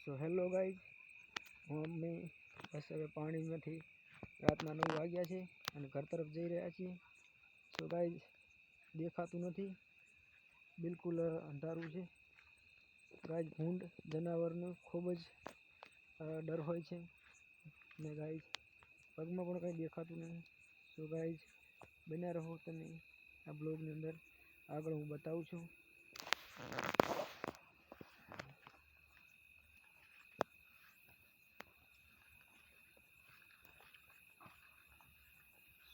So hello guys, હું mummy બસ હવે પાણીમાંથી રાતના 9 વાગ્યા છે અને ઘર તરફ જઈ રહ્યા છીએ. સો ગાઈઝ, દેખાતું નથી, બિલકુલ અંધારું છે. ગાઈઝ, ભૂંડ જનાવરનો ખૂબ જ ડર હોય છે ને ગાઈઝ પગમાં પણ કંઈ દેખાતું નહીં. સો ગાઈઝ, બન્યા રહો તમે આ બ્લોગની અંદર, આગળ હું બતાવું છું.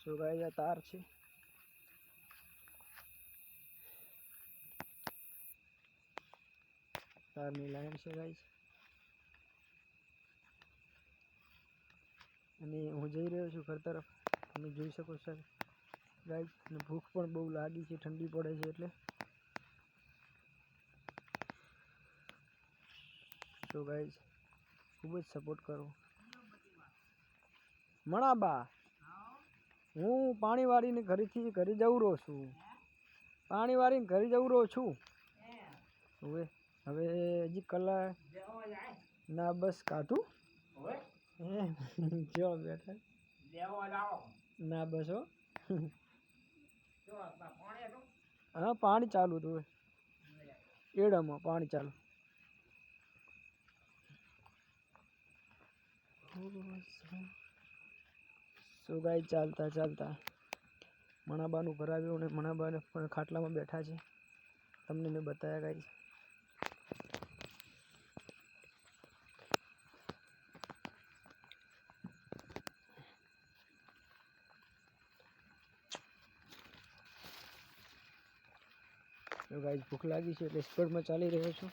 સો ગાઈઝ, આ તાર છે. તારની લાઈન છે ગાઈઝ, અને હું જઈ રહ્યો છું ઘર તરફ. તમે જોઈ શકો છો ગાઈઝ, અને ભૂખ પણ બહુ લાગી છે, ઠંડી પડે છે એટલે. તો ગાઈઝ, ખૂબ જ સપોર્ટ કરો. મણાબા, હું પાણી વાળીને ઘરેથી ઘરે જવું રહ્યો છું. પાણી વાળીને ઘરે જવું રહ્યો છું. હવે હજી કલાક ના બસ કાઢું જો બેઠા ના બસ હો. હા, પાણી ચાલુ તો એડામાં પાણી ચાલુ. સો ગાઈઝ, ચાલતા ચાલતા મણાબાનું ઘર આવ્યું અને મણાબા પણ ખાટલામાં બેઠા છે. તમને મેં બતાવ્યા ગાઈઝ. તો ગાઈઝ, ભૂખ લાગી છે એટલે સ્પીડમાં ચાલી રહ્યો છું.